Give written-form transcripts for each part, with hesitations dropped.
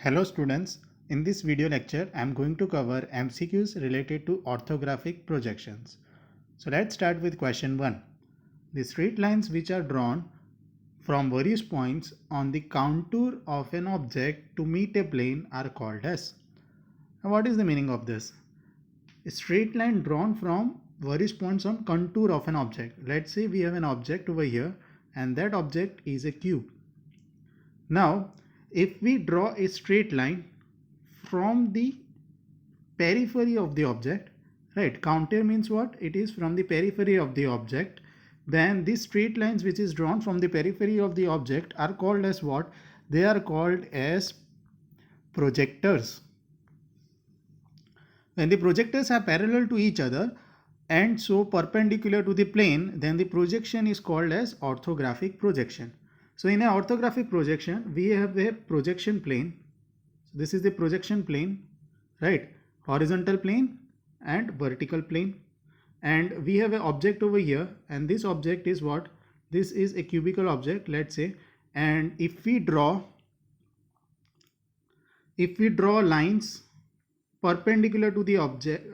Hello students, in this video lecture I am going to cover MCQs related to orthographic projections. So let's start with question 1. The straight lines which are drawn from various points on the contour of an object to meet a plane are called as. Now what is the meaning of this? A straight line drawn from various points on contour of an object. Let's say we have an object over here and that object is a cube. Now, if we draw a straight line from the periphery of the object, right? Contour means what? It is from the periphery of the object. Then these straight lines which is drawn from the periphery of the object are called as what? They are called as projectors. When the projectors are parallel to each other and so perpendicular to the plane, then the projection is called as orthographic projection. So in an orthographic projection, we have a projection plane. So this is the projection plane, right? Horizontal plane and vertical plane. And we have an object over here, and this object is what? This is a cubical object, let's say. And if we draw lines perpendicular to the object,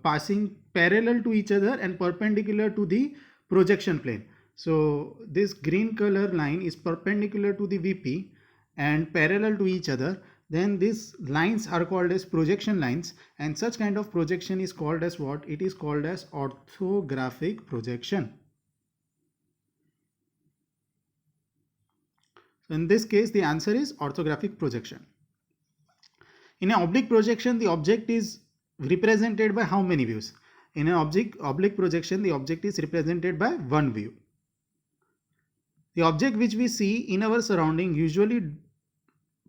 passing parallel to each other and perpendicular to the projection plane. So this green color line is perpendicular to the VP and parallel to each other. Then these lines are called as projection lines, and such kind of projection is called as what? It is called as orthographic projection. So in this case, the answer is orthographic projection. In an oblique projection, the object is represented by how many views? In an oblique projection, the object is represented by one view. The object which we see in our surrounding, usually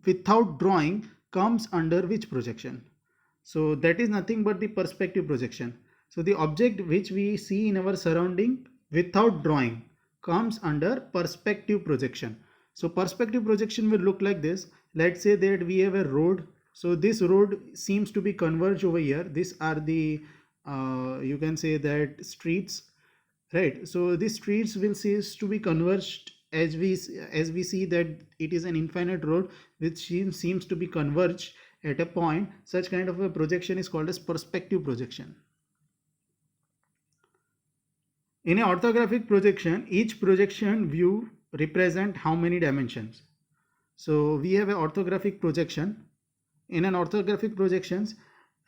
without drawing, comes under which projection? So that is nothing but the perspective projection. So the object which we see in our surrounding without drawing comes under perspective projection. So perspective projection will look like this. Let's say that we have a road. So this road seems to be converged over here. These are the you can say that streets, right? So these streets will cease to be converged as we see that it is an infinite road which seems to be converged at a point. Such kind of a projection is called as perspective projection. In an orthographic projection, each projection view represent how many dimensions? So we have an orthographic projection. In an orthographic projections,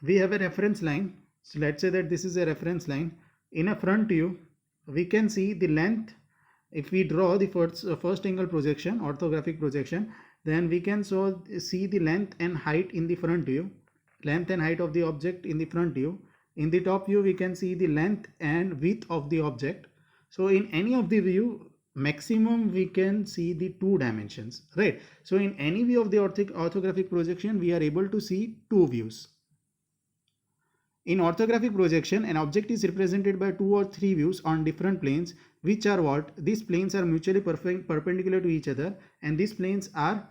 we have a reference line. So let's say that this is a reference line. In a front view, we can see the length. If we draw the first angle projection, orthographic projection, then we can see the length and height in the front view, length and height of the object in the front view. In the top view, we can see the length and width of the object. So in any of the view, maximum we can see the two dimensions, right? So in any view of the orthographic projection, we are able to see two views. In orthographic projection, an object is represented by two or three views on different planes, which are what? These planes are mutually perpendicular to each other, and these planes are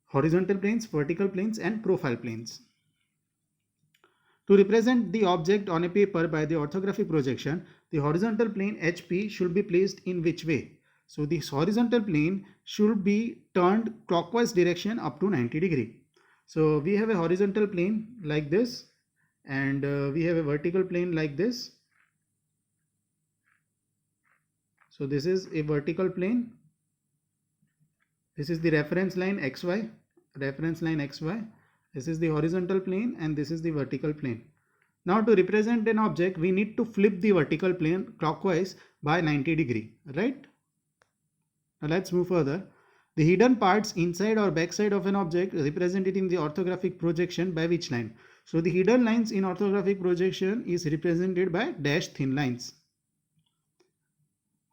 horizontal planes, vertical planes, and profile planes. To represent the object on a paper by the orthographic projection, the horizontal plane HP should be placed in which way? So this horizontal plane should be turned clockwise direction up to 90 degree. So we have a horizontal plane like this, and we have a vertical plane like this. So this is a vertical plane. This is the reference line XY, reference line XY. This is the horizontal plane and this is the vertical plane. Now to represent an object, we need to flip the vertical plane clockwise by 90 degree, right? Now let's move further. The hidden parts inside or backside of an object represented in the orthographic projection by which line? So the hidden lines in orthographic projection is represented by dashed thin lines.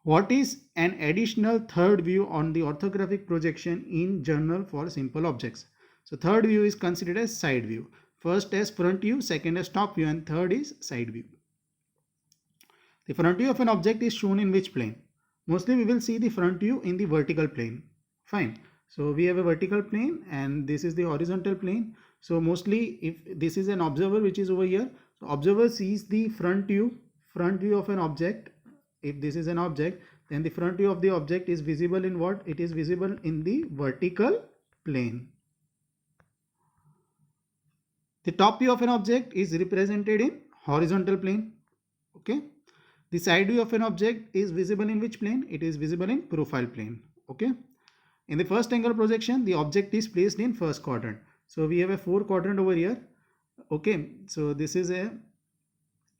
What is an additional third view on the orthographic projection in general for simple objects? So third view is considered as side view. First as front view, second as top view, and third is side view. The front view of an object is shown in which plane? Mostly we will see the front view in the vertical plane. Fine. So we have a vertical plane and this is the horizontal plane. So mostly if this is an observer which is over here, so observer sees the front view of an object. If this is an object, then the front view of the object is visible in what? It is visible in the vertical plane. The top view of an object is represented in horizontal plane. Okay. The side view of an object is visible in which plane? It is visible in profile plane. Okay. In the first angle projection, the object is placed in first quadrant. So we have a 4 quadrant over here. Okay. So this is a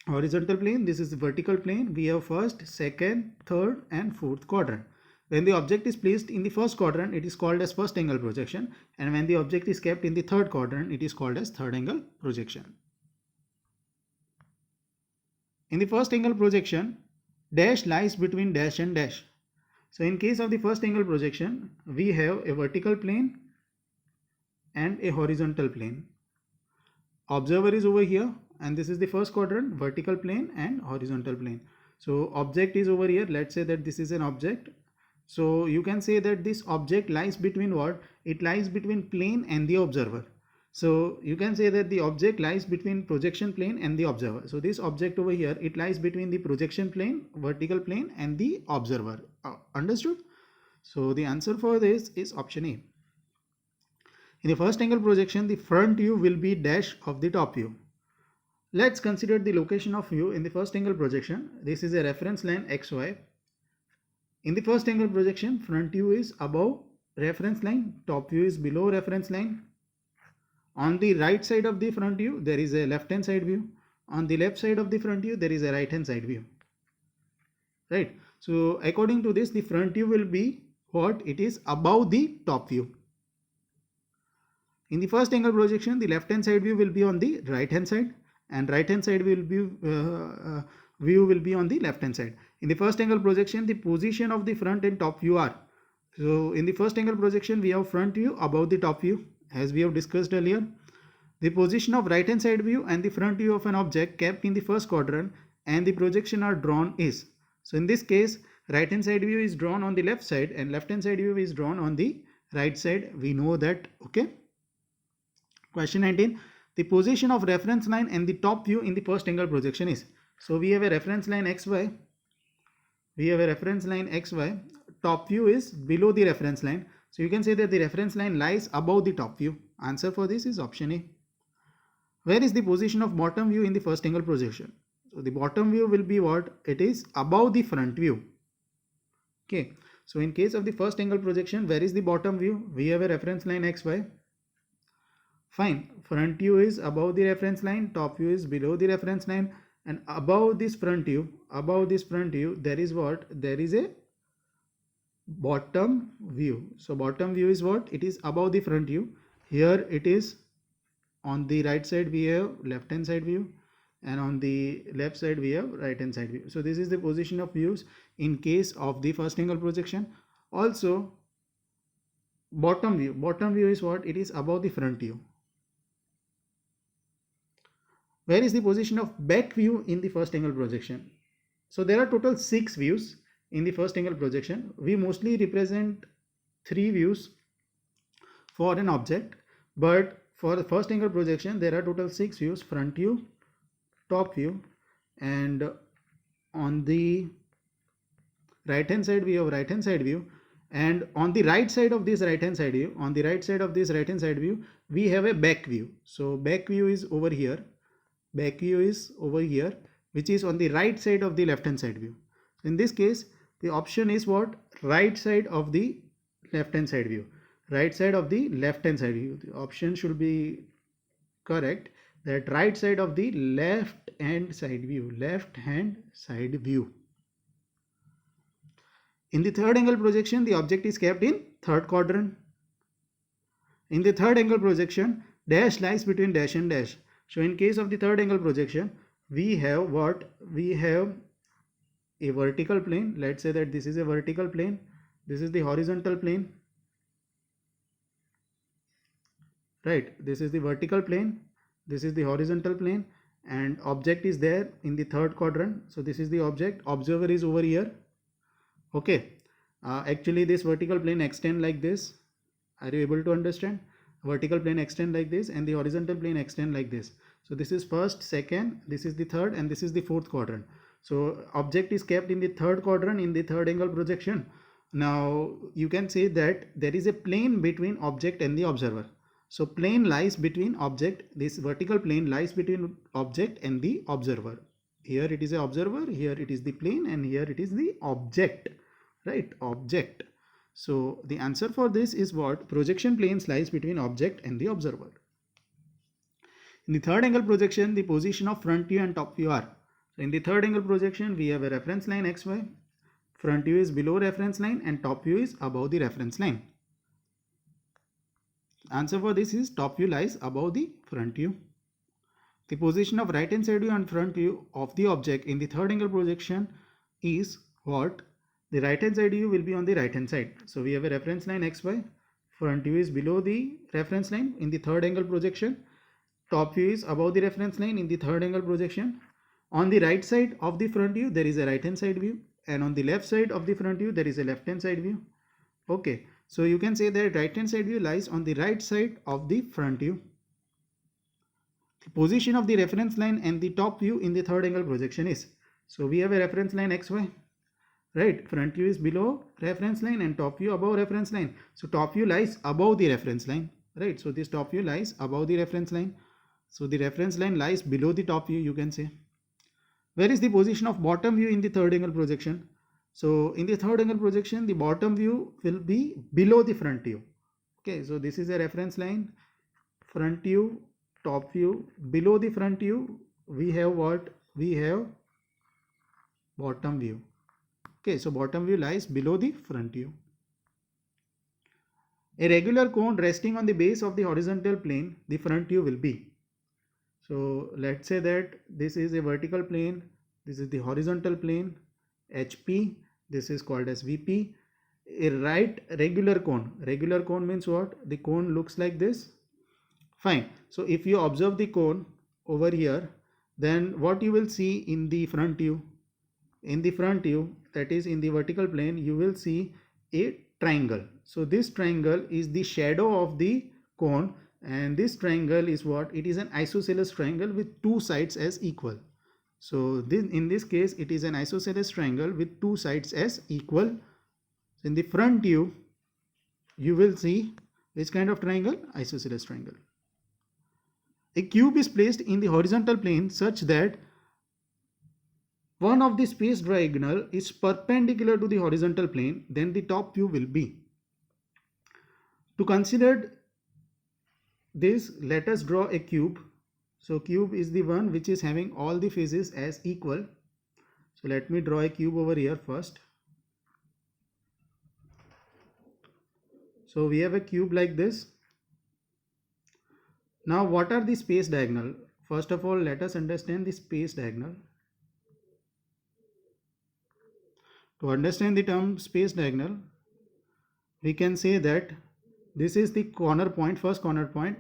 horizontal plane. This is the vertical plane. We have first, second, third and fourth quadrant. When the object is placed in the first quadrant, it is called as first angle projection, and when the object is kept in the third quadrant, it is called as third angle projection. In the first angle projection, dash lies between dash and dash. So in case of the first angle projection, we have a vertical plane and a horizontal plane. Observer is over here, and this is the first quadrant, vertical plane and horizontal plane. So object is over here. Let's say that this is an object. So you can say that this object lies between what? It lies between plane and the observer. So you can say that the object lies between projection plane and the observer. So this object over here, it lies between the projection plane, vertical plane and the observer. Understood? So the answer for this is option A. In the first angle projection, the front view will be dash of the top view. Let's consider the location of view in the first angle projection. This is a reference line XY. In the first angle projection, front view is above reference line, top view is below reference line. On the right side of the front view, there is a left hand side view. On the left side of the front view, there is a right hand side view. Right. So according to this, the front view will be what? It is above the top view. In the first angle projection, the left hand side view will be on the right hand side, and right hand side will be view will be on the left hand side. In the first angle projection, the position of the front and top view are. So in the first angle projection, we have front view above the top view, as we have discussed earlier. The position of right hand side view and the front view of an object kept in the first quadrant and the projection are drawn is. So in this case, right hand side view is drawn on the left side and left hand side view is drawn on the right side. We know that. Okay. Question 19. The position of reference line and the top view in the first angle projection is. So we have a reference line XY. We have a reference line XY. Top view is below the reference line. So you can say that the reference line lies above the top view. Answer for this is option A. Where is the position of bottom view in the first angle projection? So the bottom view will be what? It is above the front view. Okay. So in case of the first angle projection, where is the bottom view? We have a reference line XY. Fine. Front view is above the reference line. Top view is below the reference line. And above this front view, there is what? There is a bottom view. So bottom view is what? It is above the front view. Here it is on the right side we have left hand side view, and on the left side we have right hand side view. So this is the position of views in case of the first angle projection. Also bottom view is what? It is above the front view. Where is the position of back view in the first angle projection? So there are total 6 views in the first angle projection. We mostly represent 3 views for an object, but for the first angle projection there are total 6 views: front view, top view, and on the right hand side we have right hand side view, and on the right side of this right hand side view, we have a back view. So back view is over here. Back view is over here, which is on the right side of the left hand side view. In this case, the option is what? Right side of the left hand side view. Right side of the left hand side view. The option should be correct, that right side of the left hand side view. Left hand side view. In the third angle projection, the object is kept in third quadrant. In the third angle projection, dash lies between dash and dash. So in case of the third angle projection, we have what? We have a vertical plane. Let's say that this is a vertical plane. This is the horizontal plane. Right. This is the vertical plane. This is the horizontal plane. And object is there in the third quadrant. So this is the object. Observer is over here. Okay. Actually this vertical plane extend like this. Are you able to understand? Vertical plane extend like this and the horizontal plane extend like this. So this is first, second, this is the third, and this is the fourth quadrant. So object is kept in the third quadrant in the third angle projection. Now you can say that there is a plane between object and the observer. So plane lies between object, this vertical plane lies between object and the observer. Here it is a observer, here it is the plane, and here it is the object, right? Object. So the answer for this is what? Projection planes lies between object and the observer. In the third angle projection, the position of front view and top view are. So in the third angle projection, we have a reference line XY. Front view is below reference line and top view is above the reference line. Answer for this is top view lies above the front view. The position of right hand side view and front view of the object in the third angle projection is what? The right hand side view will be on the right hand side. So we have a reference line XY. Front view is below the reference line in the third angle projection. Top view is above the reference line in the third angle projection. On the right side of the front view, there is a right hand side view, and on the left side of the front view, there is a left hand side view. Okay, so you can say that right hand side view lies on the right side of the front view. The position of the reference line and the top view in the third angle projection is. So we have a reference line XY, right? Front view is below reference line and top view above reference line. So top view lies above the reference line, right? So this top view lies above the reference line. So the reference line lies below the top view, you can say. Where is the position of bottom view in the third angle projection? So in the third angle projection, the bottom view will be below the front view. Okay, so this is a reference line, front view, top view. Below the front view, we have what? We have bottom view. Okay, so bottom view lies below the front view. A regular cone resting on the base of the horizontal plane, the front view will be. So let's say that this is a vertical plane, this is the horizontal plane, HP, this is called as VP. A right regular cone means what? The cone looks like this. Fine. So if you observe the cone over here, then what you will see in the front view? In the front view, that is in the vertical plane, you will see a triangle. So this triangle is the shadow of the cone, and this triangle is what? It is an isosceles triangle with two sides as equal. So in this case, it is an isosceles triangle with two sides as equal. In the front view, you will see which kind of triangle? Isosceles triangle. A cube is placed in the horizontal plane such that one of the space diagonal is perpendicular to the horizontal plane, then the top view will be. To consider this, let us draw a cube. So cube is the one which is having all the faces as equal. So let me draw a cube over here first. So we have a cube like this. Now what are the space diagonal? First of all, let us understand the space diagonal. To understand the term space diagonal, we can say that this is the corner point, first corner point.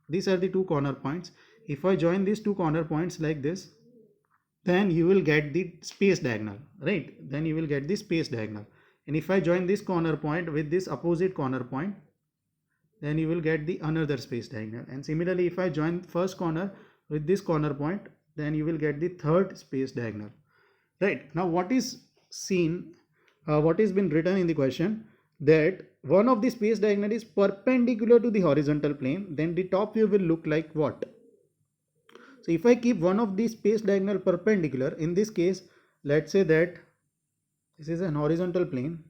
These are the two corner points. If I join these two corner points like this, then you will get the space diagonal, right? Then you will get the space diagonal. And if I join this corner point with this opposite corner point, then you will get the another space diagonal. And similarly, if I join first corner with this corner point, then you will get the third space diagonal, right? Now what is seen, what has been written in the question, that one of the space diagonal is perpendicular to the horizontal plane, then the top view will look like what? So if I keep one of the space diagonal perpendicular, in this case, let's say that this is an horizontal plane.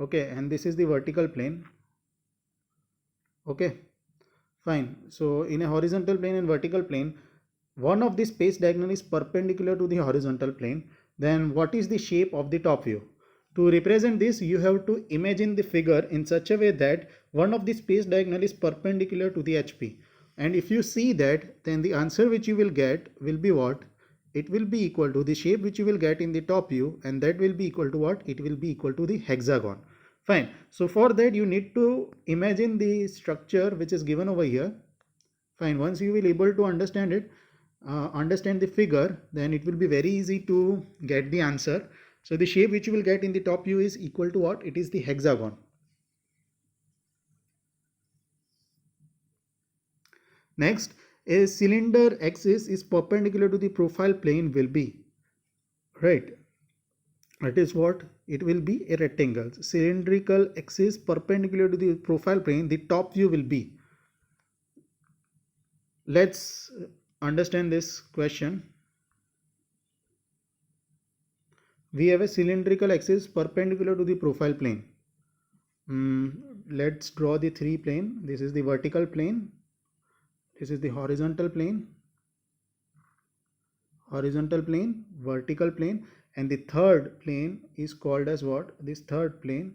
Okay, and this is the vertical plane. Okay, fine. So in a horizontal plane and vertical plane, one of the space diagonal is perpendicular to the horizontal plane, then what is the shape of the top view? To represent this, you have to imagine the figure in such a way that one of the space diagonal is perpendicular to the HP. And if you see that, then the answer which you will get will be what? It will be equal to the shape which you will get in the top view, and that will be equal to what? It will be equal to the hexagon. Fine. So for that, you need to imagine the structure which is given over here. Fine. Once you will able to understand it, understand the figure, then it will be very easy to get the answer. So the shape which you will get in the top view is equal to what? It is the hexagon. Next, a cylinder axis is perpendicular to the profile plane will be, right? That is what? it will be a rectangle. Cylindrical axis perpendicular to the profile plane, the top view will be. Let's understand this question. We have a cylindrical axis perpendicular to the profile plane. Let's draw the three plane. This is the vertical plane, this is the horizontal plane, vertical plane, and the third plane is called as what? This third plane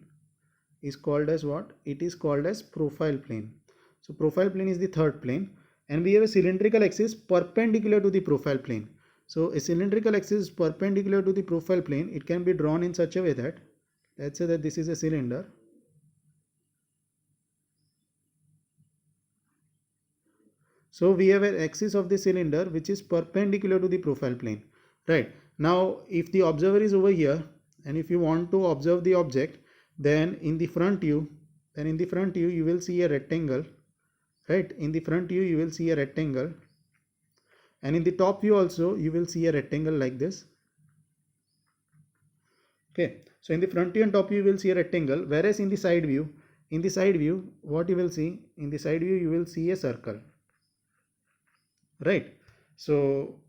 is called as what? It is called as profile plane. So profile plane is the third plane, and we have a cylindrical axis perpendicular to the profile plane. So a cylindrical axis perpendicular to the profile plane, it can be drawn in such a way that, let's say that this is a cylinder. So we have an axis of the cylinder which is perpendicular to the profile plane, right? Now if the observer is over here, and if you want to observe the object, then in the front view, you will see a rectangle, right? In the front view you will see a rectangle, and in the top view also you will see a rectangle like this. Okay, so in the front view and top view you will see a rectangle, whereas in the side view, what you will see? In the side view you will see a circle, right? So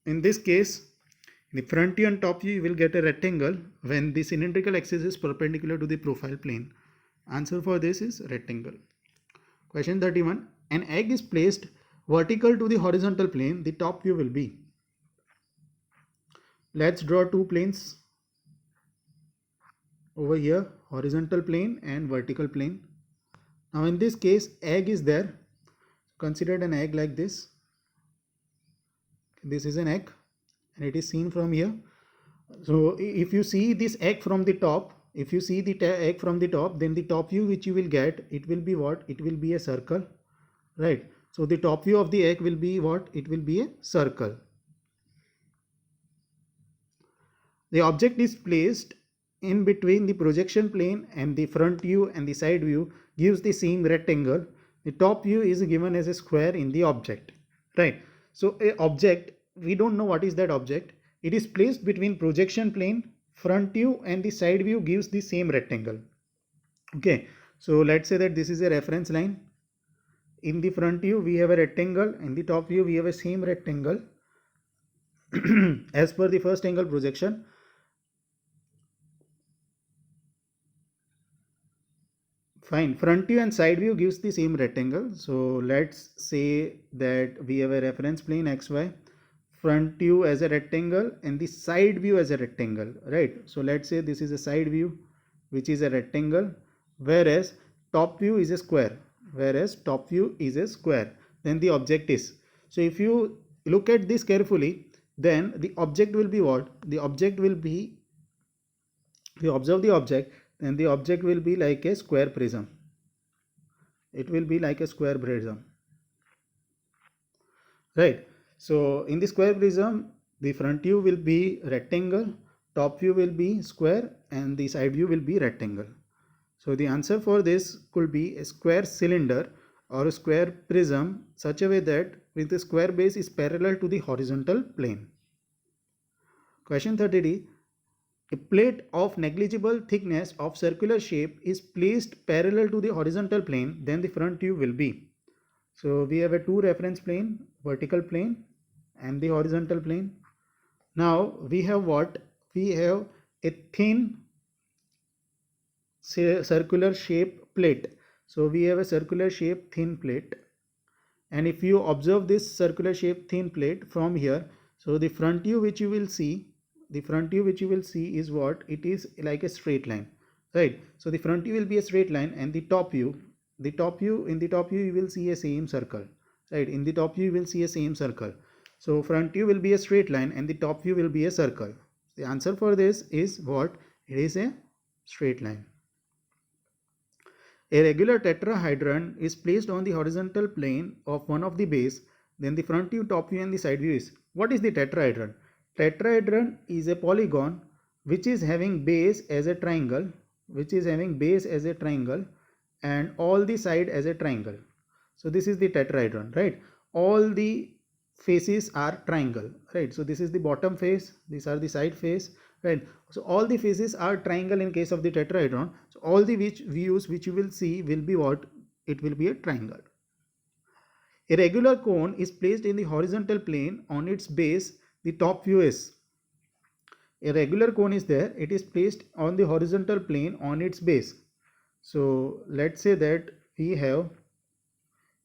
in this case, in the front view and top view you will get a rectangle when the cylindrical axis is perpendicular to the profile plane. Answer for this is rectangle. Question 31. An egg is placed vertical to the horizontal plane, the top view will be. Let's draw two planes over here, horizontal plane and vertical plane. Now in this case, egg is there. Consider an egg like this. This is an egg and it is seen from here. So if you see this egg from the top, then the top view which you will get, it will be what? It will be a circle, right? So the top view of the egg will be what? It will be a circle. The object is placed in between the projection plane, and the front view and the side view gives the same rectangle. The top view is given as a square in the object, right? So a object, we don't know what is that object. It is placed between projection plane, front view and the side view gives the same rectangle. Okay, so let's say that this is a reference line. In the front view we have a rectangle, in the top view we have a same rectangle as per the first angle projection. Fine, front view and side view gives the same rectangle. So let's say that we have a reference plane xy, front view as a rectangle and the side view as a rectangle, right? So let's say this is a side view which is a rectangle, whereas top view is a square, then the object is. So if you look at this carefully, then the object will be what? The object will be, if you observe the object, then the object will be like a square prism. It will be like a square prism, right? So in the square prism, the front view will be rectangle, top view will be square, and the side view will be rectangle. So the answer for this could be a square cylinder or a square prism, such a way that with the square base is parallel to the horizontal plane. Question 33. A plate of negligible thickness of circular shape is placed parallel to the horizontal plane, then the front view will be. So we have a two reference plane, vertical plane and the horizontal plane. Now we have what? We have a thin circular shape plate. So we have a circular shape thin plate, and if you observe this circular shape thin plate from here, so the front view which you will see, is what? It is like a straight line, right? So the front view will be a straight line, and in the top view you will see a same circle, right? In the top view you will see a same circle. So front view will be a straight line and the top view will be a circle. The answer for this is what? It is a straight line. A regular tetrahedron is placed on the horizontal plane of one of the base, then the front view, top view and the side view is. What is the tetrahedron? Tetrahedron is a polygon which is having base as a triangle, and all the side as a triangle. So this is the tetrahedron, right? All the faces are triangle, right? So this is the bottom face, these are the side face, right? So all the faces are triangle in case of the tetrahedron. So all the views which you will see will be what? It will be a triangle. A regular cone is placed in the horizontal plane. On its base, the top view is. A regular cone is there. It is placed on the horizontal plane on its base. So let's say that we have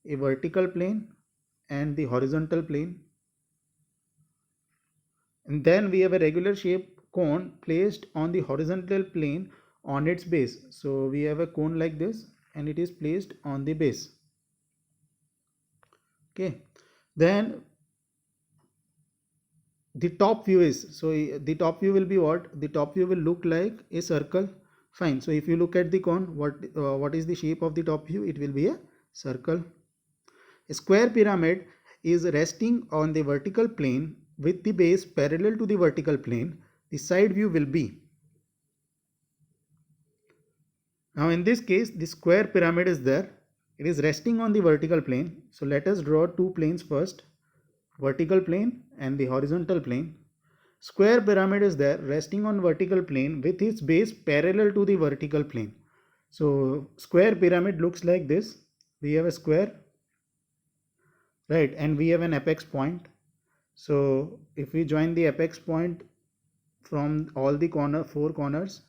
a vertical plane and the horizontal plane. And then we have a regular shape cone placed on the horizontal plane on its base. So we have a cone like this and it is placed on the base. Okay, then the top view is, so the top view will be what? The top view will look like a circle. Fine. So if you look at the cone, what is the shape of the top view? It will be a circle. A square pyramid is resting on the vertical plane with the base parallel to the vertical plane. The side view will be. Now in this case, the square pyramid is there. It is resting on the vertical plane. So let us draw two planes first, vertical plane and the horizontal plane. Square pyramid is there resting on vertical plane with its base parallel to the vertical plane. So square pyramid looks like this. We have a square, right, and we have an apex point. So if we join the apex point from all the four corners,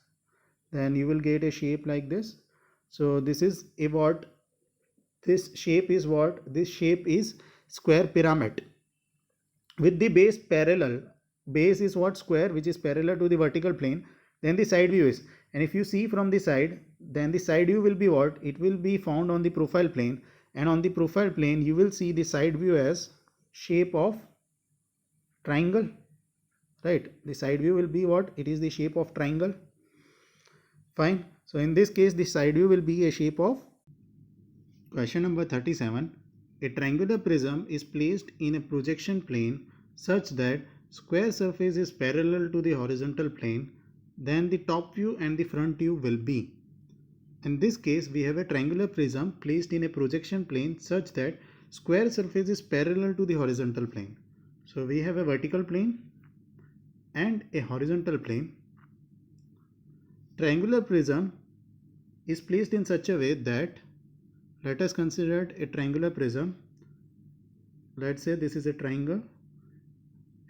then you will get a shape like this. So this is a what? This shape is what? This shape is square pyramid with the base parallel. Base is what? Square, which is parallel to the vertical plane. Then the side view is, and if you see from the side, then the side view will be what? It will be found on the profile plane, and on the profile plane you will see the side view as shape of triangle, right? The side view will be what? It is the shape of triangle. Fine. So in this case, the side view will be a shape of. Question number 37. A triangular prism is placed in a projection plane such that square surface is parallel to the horizontal plane. Then the top view and the front view will be. In this case, we have a triangular prism placed in a projection plane such that square surface is parallel to the horizontal plane. So we have a vertical plane and a horizontal plane. Triangular prism is placed in such a way that, let us consider a triangular prism. Let's say this is a triangle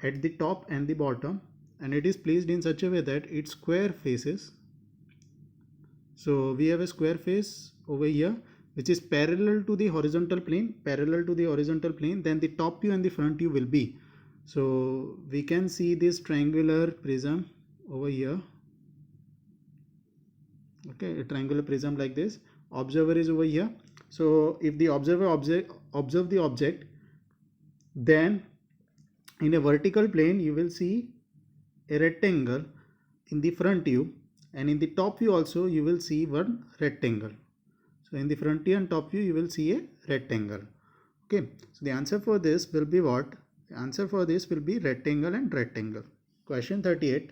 at the top and the bottom, and it is placed in such a way that its square faces. So we have a square face over here which is parallel to the horizontal plane, then the top view and the front view will be. So we can see this triangular prism over here. Okay, a triangular prism like this. Observer is over here. So if the observer observe the object, then in a vertical plane you will see a rectangle in the front view, and in the top view also you will see one rectangle. So in the front view and top view you will see a rectangle. Okay, so the answer for this will be what? The answer for this will be rectangle and rectangle. Question 38.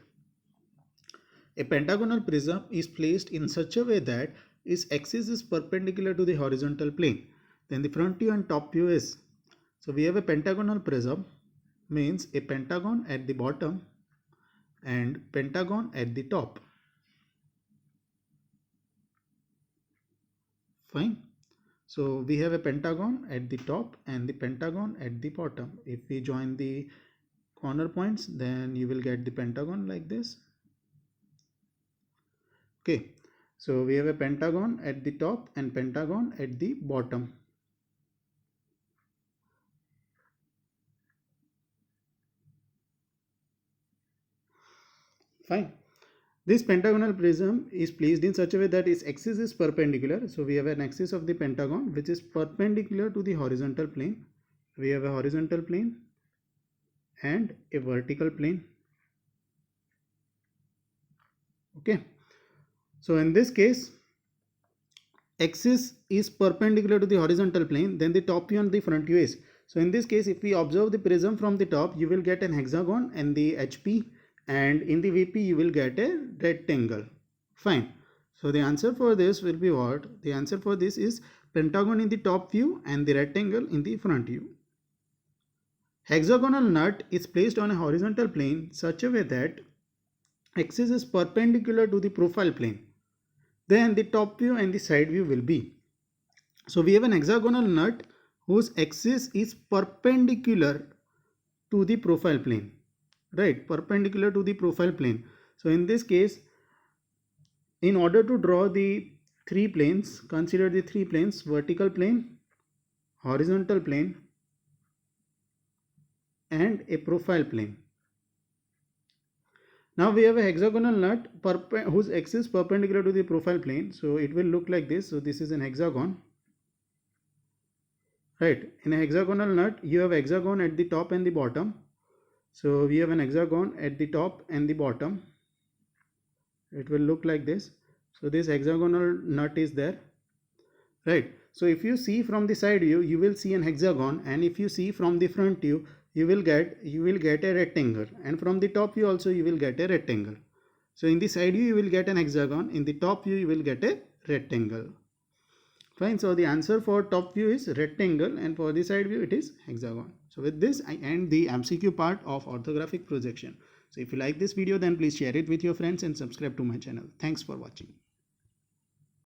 A pentagonal prism is placed in such a way that its axis is perpendicular to the horizontal plane. Then the front view and top view is. So we have a pentagonal prism, means a pentagon at the bottom and pentagon at the top. Fine. So we have a pentagon at the top and the pentagon at the bottom. If we join the corner points, then you will get the pentagon like this. Okay, so we have a pentagon at the top and pentagon at the bottom. Fine. This pentagonal prism is placed in such a way that its axis is perpendicular. So we have an axis of the pentagon which is perpendicular to the horizontal plane. We have a horizontal plane and a vertical plane. Okay. So in this case, axis is perpendicular to the horizontal plane, then the top view and the front view is. So in this case, if we observe the prism from the top, you will get an hexagon and the HP, and in the VP you will get a rectangle. Fine. So the answer for this will be what? The answer for this is pentagon in the top view and the rectangle in the front view. Hexagonal nut is placed on a horizontal plane such a way that axis is perpendicular to the profile plane, then the top view and the side view will be. So we have an hexagonal nut whose axis is perpendicular to the profile plane, right? Perpendicular to the profile plane. So in this case, in order to draw the three planes, consider the three planes: vertical plane, horizontal plane, and a profile plane. Now we have a hexagonal nut whose axis perpendicular to the profile plane. So it will look like this. So this is an hexagon, right? In a hexagonal nut, you have hexagon at the top and the bottom. So we have an hexagon at the top and the bottom. It will look like this. So this hexagonal nut is there, right? So if you see from the side view, you will see an hexagon, and if you see from the front view, you will get a rectangle, and from the top view also you will get a rectangle. So in the side view you will get an hexagon, in the top view you will get a rectangle. Fine. So the answer for top view is rectangle, and for the side view it is hexagon. So with this I end the MCQ part of orthographic projection. So if you like this video, then please share it with your friends and subscribe to my channel. Thanks for watching.